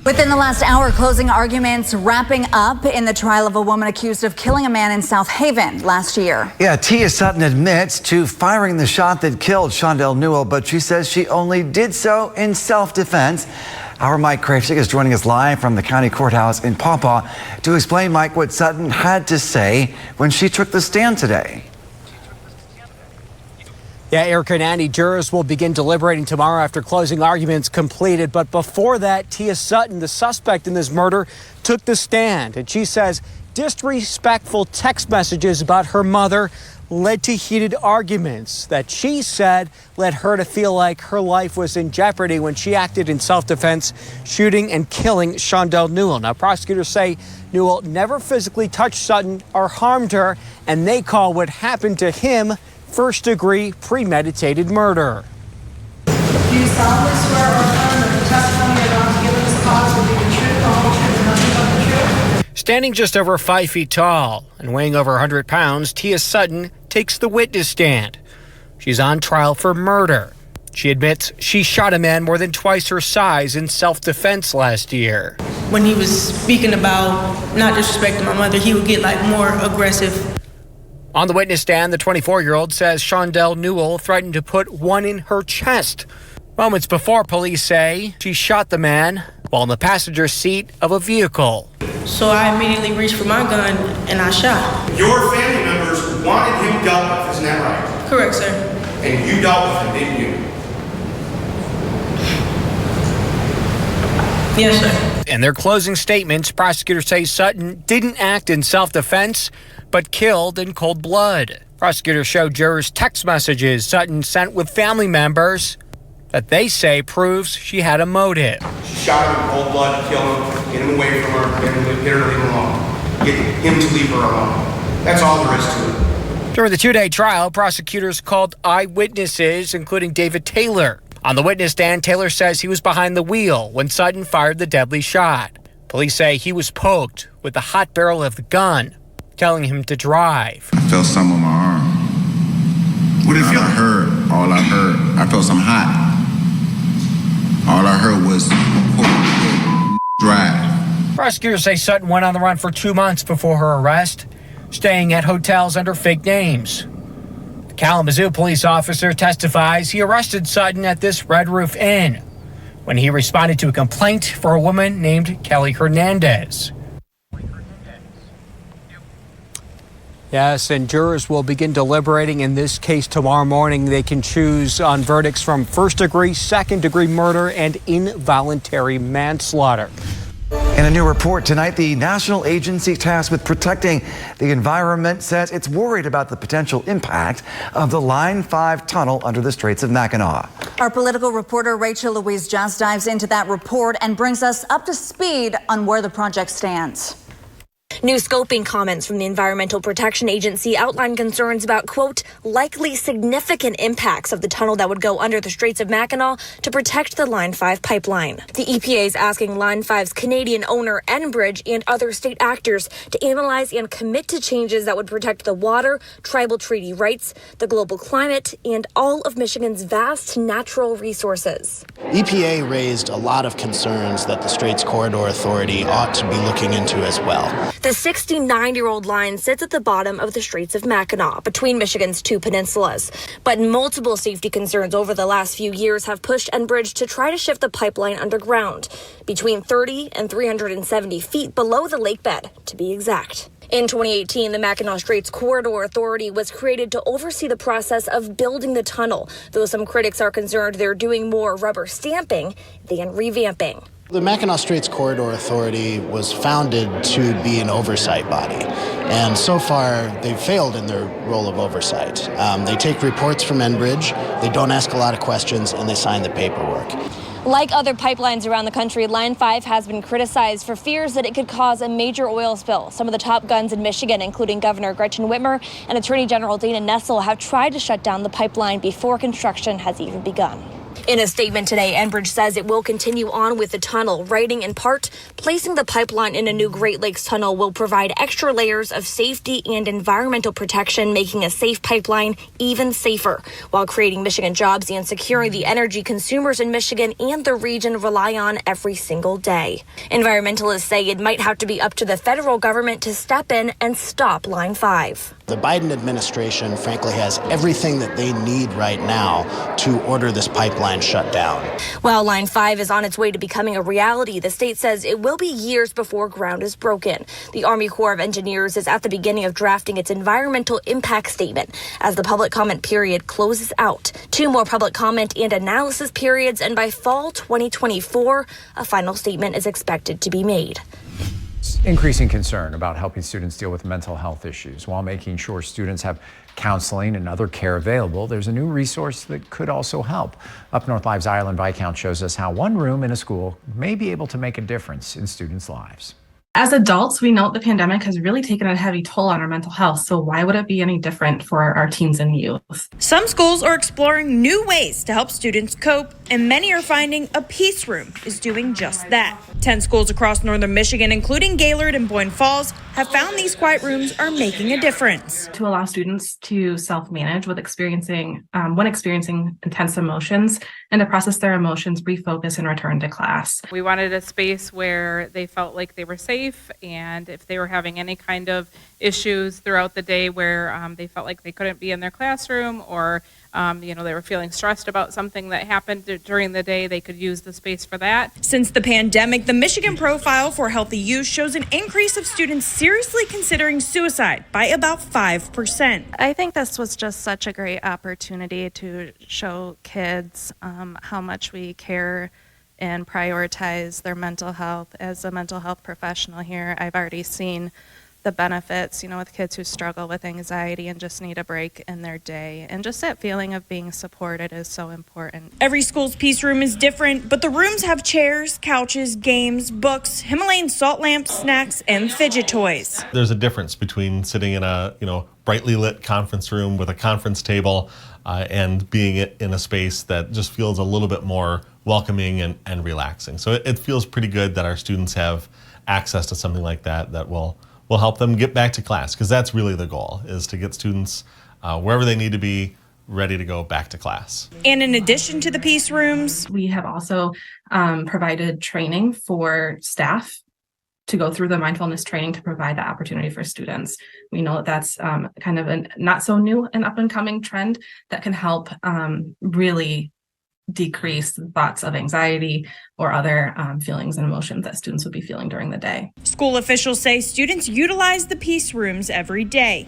Within the last hour, closing arguments wrapping up in the trial of a woman accused of killing a man in South Haven last year. Yeah, Tiah Sutton admits to firing the shot that killed Shondell Newell, but she says she only did so in self-defense. Our Mike Kravchik is joining us live from the county courthouse in Paw Paw to explain, Mike, what Sutton had to say when she took the stand today. Yeah, Erica and Andy, jurors will begin deliberating tomorrow after closing arguments completed. But before that, Tiah Sutton, the suspect in this murder, took the stand. And she says disrespectful text messages about her mother led to heated arguments that she said led her to feel like her life was in jeopardy when she acted in self-defense, shooting and killing Shondell Newell. Now, prosecutors say Newell never physically touched Sutton or harmed her, and they call what happened to him first-degree premeditated murder. Do you solemnly swear or affirm that the testimony you're about to give in this cause will be the truth, the whole truth, and nothing but the truth? Standing just over 5 feet tall and weighing over 100 pounds, Tiah Sutton takes the witness stand. She's on trial for murder. She admits she shot a man more than twice her size in self-defense last year. When he was speaking about not disrespecting my mother, he would get more aggressive. On the witness stand, the 24-year-old says Shondell Newell threatened to put one in her chest. Moments before, police say she shot the man while in the passenger seat of a vehicle. So I immediately reached for my gun and I shot. Your family members wanted him dealt with, isn't that right? Correct, sir. And you dealt with him, didn't you? Yes, sir. In their closing statements, prosecutors say Sutton didn't act in self-defense, but killed in cold blood. Prosecutors show jurors text messages Sutton sent with family members that they say proves she had a motive. She shot him in cold blood to kill him, get him away from her, get her to leave him alone. Get him to leave her alone. That's all there is to it. During the two-day trial, prosecutors called eyewitnesses, including David Taylor. On the witness stand, Taylor says he was behind the wheel when Sutton fired the deadly shot. Police say he was poked with the hot barrel of the gun, telling him to drive. I felt some on my arm. What did you feel? All I heard, I felt some hot. All I heard was drive. Prosecutors say Sutton went on the run for 2 months before her arrest, staying at hotels under fake names. The Kalamazoo police officer testifies he arrested Sutton at this Red Roof Inn when he responded to a complaint for a woman named Kelly Hernandez. Yes, and jurors will begin deliberating in this case tomorrow morning. They can choose on verdicts from first-degree, second-degree murder, and involuntary manslaughter. In a new report tonight, the national agency tasked with protecting the environment says it's worried about the potential impact of the Line 5 tunnel under the Straits of Mackinac. Our political reporter Rachel Louise just dives into that report and brings us up to speed on where the project stands. New scoping comments from the Environmental Protection Agency outline concerns about, quote, likely significant impacts of the tunnel that would go under the Straits of Mackinac to protect the Line 5 pipeline. The EPA is asking Line 5's Canadian owner, Enbridge, and other state actors to analyze and commit to changes that would protect the water, tribal treaty rights, the global climate, and all of Michigan's vast natural resources. EPA raised a lot of concerns that the Straits Corridor Authority ought to be looking into as well. The 69-year-old line sits at the bottom of the Straits of Mackinac, between Michigan's two peninsulas. But multiple safety concerns over the last few years have pushed Enbridge to try to shift the pipeline underground, between 30 and 370 feet below the lake bed, to be exact. In 2018, the Mackinac Straits Corridor Authority was created to oversee the process of building the tunnel, though some critics are concerned they're doing more rubber stamping than revamping. The Mackinac Straits Corridor Authority was founded to be an oversight body, and so far they've failed in their role of oversight. They take reports from Enbridge, they don't ask a lot of questions, and they sign the paperwork. Like other pipelines around the country, Line 5 has been criticized for fears that it could cause a major oil spill. Some of the top guns in Michigan, including Governor Gretchen Whitmer and Attorney General Dana Nessel, have tried to shut down the pipeline before construction has even begun. In a statement today, Enbridge says it will continue on with the tunnel, writing in part, placing the pipeline in a new Great Lakes tunnel will provide extra layers of safety and environmental protection, making a safe pipeline even safer, while creating Michigan jobs and securing the energy consumers in Michigan and the region rely on every single day. Environmentalists say it might have to be up to the federal government to step in and stop Line 5. The Biden administration, frankly, has everything that they need right now to order this pipeline shut down. While Line 5 is on its way to becoming a reality, the state says it will be years before ground is broken. The Army Corps of Engineers is at the beginning of drafting its environmental impact statement as the public comment period closes out. 2 more public comment and analysis periods, and by fall 2024, a final statement is expected to be made. Increasing concern about helping students deal with mental health issues while making sure students have counseling and other care available. There's a new resource that could also help. Up North Live's Ireland Viscount shows us how one room in a school may be able to make a difference in students' lives. As adults, we know the pandemic has really taken a heavy toll on our mental health, so why would it be any different for our teens and youth? Some schools are exploring new ways to help students cope, and many are finding a peace room is doing just that. 10 schools across northern Michigan, including Gaylord and Boyne Falls, have found these quiet rooms are making a difference. To allow students to self-manage when experiencing intense emotions and to process their emotions, refocus, and return to class. We wanted a space where they felt like they were safe, and if they were having any kind of issues throughout the day where they felt like they couldn't be in their classroom, or they were feeling stressed about something that happened during the day, they could use the space for that. Since the pandemic, the Michigan Profile for Healthy Youth shows an increase of students seriously considering suicide by about 5%. I think this was just such a great opportunity to show kids how much we care and prioritize their mental health. As a mental health professional here, I've already seen the benefits, with kids who struggle with anxiety and just need a break in their day. And just that feeling of being supported is so important. Every school's peace room is different, but the rooms have chairs, couches, games, books, Himalayan salt lamps, snacks, and fidget toys. There's a difference between sitting in a, brightly lit conference room with a conference table and being in a space that just feels a little bit more welcoming and relaxing. So it feels pretty good that our students have access to something like that will help them get back to class, because that's really the goal, is to get students wherever they need to be, ready to go back to class. And in addition to the peace rooms, we have also provided training for staff to go through the mindfulness training to provide that opportunity for students. We know that that's kind of a not so new and up and coming trend that can help really decrease thoughts of anxiety or other feelings and emotions that students would be feeling during the day. School officials say students utilize the peace rooms every day.